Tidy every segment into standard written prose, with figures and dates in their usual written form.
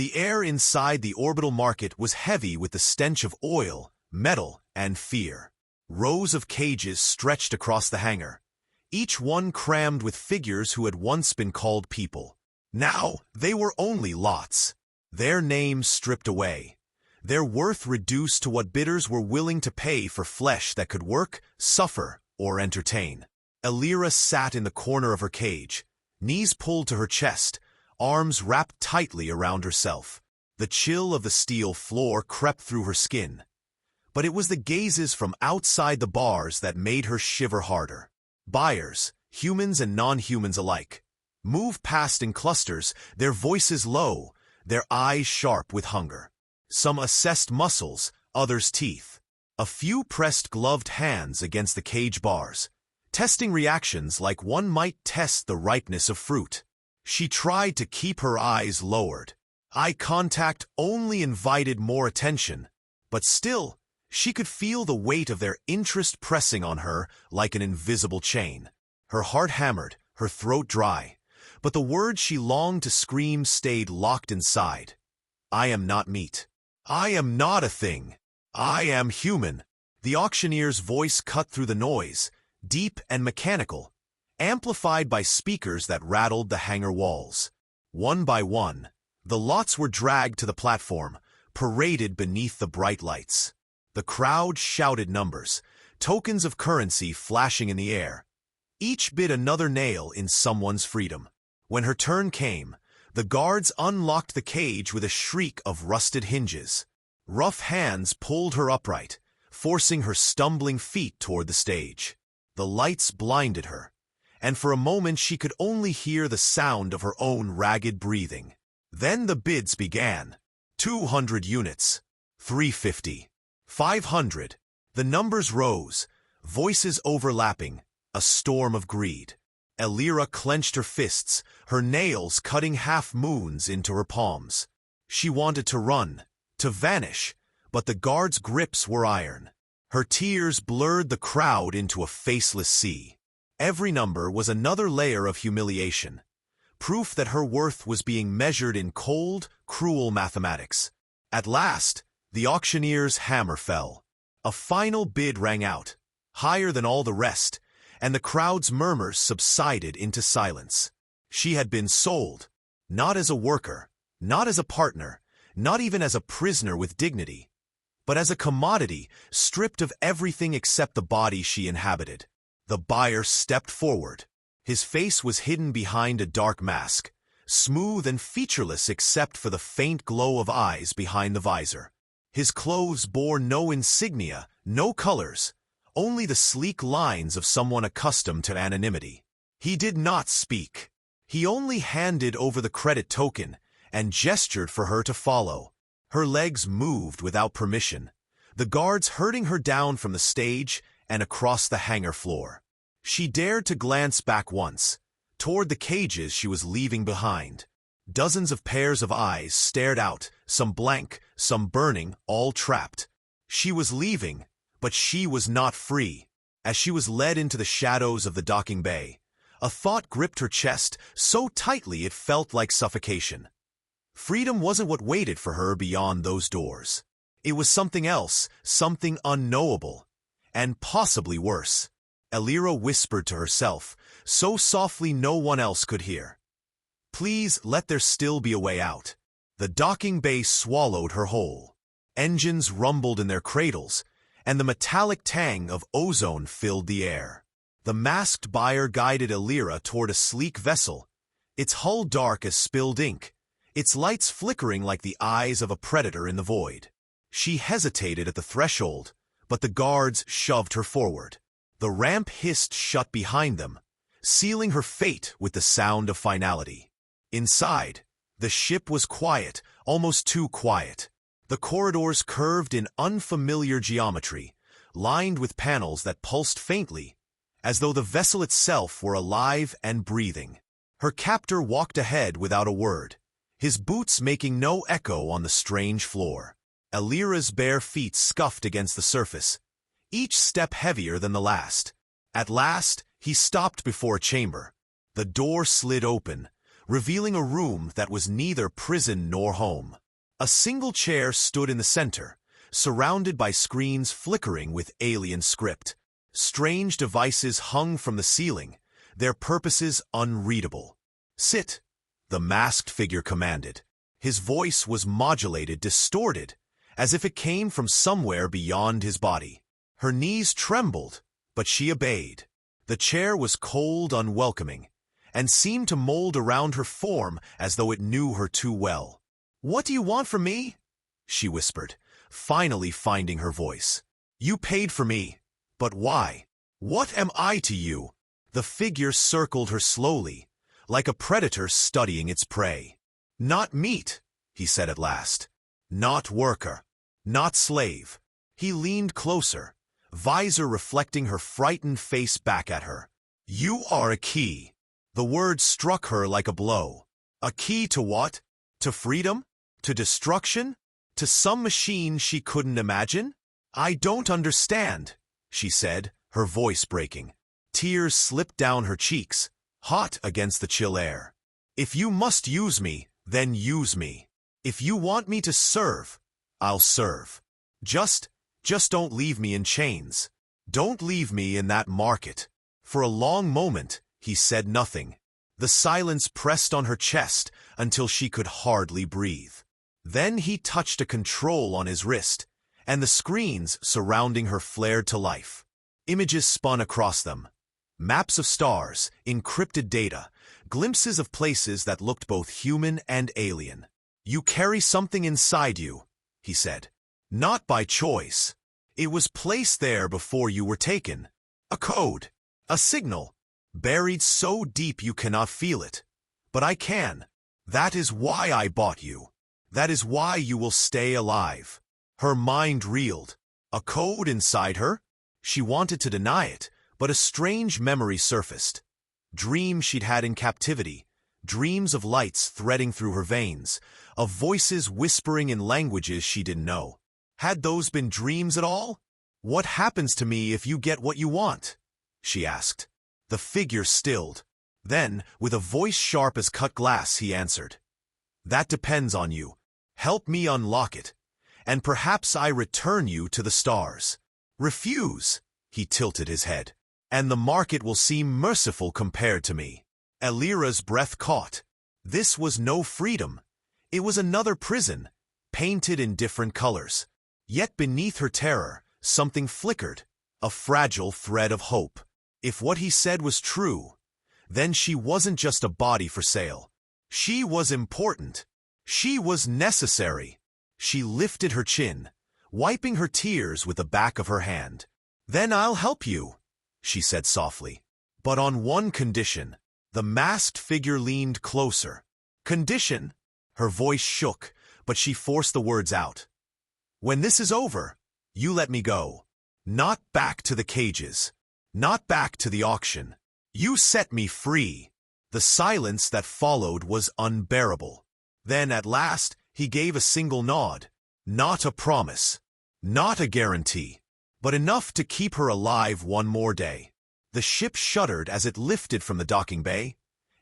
The air inside the orbital market was heavy with the stench of oil, metal, and fear. Rows of cages stretched across the hangar, each one crammed with figures who had once been called people. Now, they were only lots. Their names stripped away, their worth reduced to what bidders were willing to pay for flesh that could work, suffer, or entertain. Elira sat in the corner of her cage, knees pulled to her chest, arms wrapped tightly around herself. The chill of the steel floor crept through her skin. But it was the gazes from outside the bars that made her shiver harder. Buyers, humans and non-humans alike, moved past in clusters, their voices low, their eyes sharp with hunger. Some assessed muscles, others teeth. A few pressed gloved hands against the cage bars, testing reactions like one might test the ripeness of fruit. She tried to keep her eyes lowered. Eye contact only invited more attention, but still, she could feel the weight of their interest pressing on her like an invisible chain. Her heart hammered, her throat dry, but the words she longed to scream stayed locked inside. I am not meat. I am not a thing. I am human. The auctioneer's voice cut through the noise, deep and mechanical, amplified by speakers that rattled the hangar walls. One by one, the lots were dragged to the platform, paraded beneath the bright lights. The crowd shouted numbers, tokens of currency flashing in the air. Each bid another nail in someone's freedom. When her turn came, the guards unlocked the cage with a shriek of rusted hinges. Rough hands pulled her upright, forcing her stumbling feet toward the stage. The lights blinded her, and for a moment she could only hear the sound of her own ragged breathing. Then the bids began. 200 units, 350, 500. The numbers rose, voices overlapping, a storm of greed. Elira clenched her fists, her nails cutting half-moons into her palms. She wanted to run, to vanish, but the guards' grips were iron. Her tears blurred the crowd into a faceless sea. Every number was another layer of humiliation, proof that her worth was being measured in cold, cruel mathematics. At last, the auctioneer's hammer fell. A final bid rang out, higher than all the rest, and the crowd's murmurs subsided into silence. She had been sold, not as a worker, not as a partner, not even as a prisoner with dignity, but as a commodity stripped of everything except the body she inhabited. The buyer stepped forward. His face was hidden behind a dark mask, smooth and featureless except for the faint glow of eyes behind the visor. His clothes bore no insignia, no colors, only the sleek lines of someone accustomed to anonymity. He did not speak. He only handed over the credit token and gestured for her to follow. Her legs moved without permission, the guards herding her down from the stage and across the hangar floor. She dared to glance back once, toward the cages she was leaving behind. Dozens of pairs of eyes stared out, some blank, some burning, all trapped. She was leaving, but she was not free. As she was led into the shadows of the docking bay, a thought gripped her chest so tightly it felt like suffocation. Freedom wasn't what waited for her beyond those doors. It was something else, something unknowable, and possibly worse. Elira whispered to herself, so softly no one else could hear. Please let there still be a way out. The docking bay swallowed her whole. Engines rumbled in their cradles, and the metallic tang of ozone filled the air. The masked buyer guided Elira toward a sleek vessel, its hull dark as spilled ink, its lights flickering like the eyes of a predator in the void. She hesitated at the threshold, but the guards shoved her forward. The ramp hissed shut behind them, sealing her fate with the sound of finality. Inside, the ship was quiet, almost too quiet. The corridors curved in unfamiliar geometry, lined with panels that pulsed faintly, as though the vessel itself were alive and breathing. Her captor walked ahead without a word, his boots making no echo on the strange floor. Elira's bare feet scuffed against the surface, each step heavier than the last. At last, he stopped before a chamber. The door slid open, revealing a room that was neither prison nor home. A single chair stood in the center, surrounded by screens flickering with alien script. Strange devices hung from the ceiling, their purposes unreadable. "Sit," the masked figure commanded. His voice was modulated, distorted, as if it came from somewhere beyond his body. Her knees trembled, but she obeyed. The chair was cold, unwelcoming, and seemed to mold around her form as though it knew her too well. "What do you want from me?" she whispered, finally finding her voice. "You paid for me, but why? What am I to you?" The figure circled her slowly, like a predator studying its prey. "Not meat," he said at last. "Not worker. Not slave." He leaned closer, visor reflecting her frightened face back at her. "You are a key." The word struck her like a blow. A key to what? To freedom? To destruction? To some machine she couldn't imagine? "I don't understand," she said, her voice breaking. Tears slipped down her cheeks, hot against the chill air. "If you must use me, then use me. If you want me to serve, I'll serve. Just don't leave me in chains. Don't leave me in that market." For a long moment, he said nothing. The silence pressed on her chest until she could hardly breathe. Then he touched a control on his wrist, and the screens surrounding her flared to life. Images spun across them. Maps of stars, encrypted data, glimpses of places that looked both human and alien. "You carry something inside you," he said. "Not by choice. It was placed there before you were taken. A code, a signal, buried so deep you cannot feel it. But I can. That is why I bought you. That is why you will stay alive." Her mind reeled. A code inside her? She wanted to deny it, but a strange memory surfaced. Dreams she'd had in captivity, dreams of lights threading through her veins, of voices whispering in languages she didn't know. Had those been dreams at all? "What happens to me if you get what you want?" she asked. The figure stilled. Then, with a voice sharp as cut glass, he answered. "That depends on you. Help me unlock it, and perhaps I return you to the stars. Refuse," he tilted his head, "and the market will seem merciful compared to me." Elira's breath caught. This was no freedom. It was another prison, painted in different colors. Yet beneath her terror, something flickered, a fragile thread of hope. If what he said was true, then she wasn't just a body for sale. She was important. She was necessary. She lifted her chin, wiping her tears with the back of her hand. "Then I'll help you," she said softly. "But on one condition." The masked figure leaned closer. "Condition?" Her voice shook, but she forced the words out. "When this is over, you let me go. Not back to the cages. Not back to the auction. You set me free." The silence that followed was unbearable. Then, at last, he gave a single nod. Not a promise. Not a guarantee. But enough to keep her alive one more day. The ship shuddered as it lifted from the docking bay,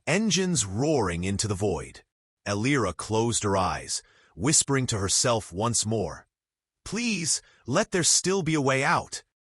engines roaring into the void. Elira closed her eyes, whispering to herself once more, "Please, let there still be a way out."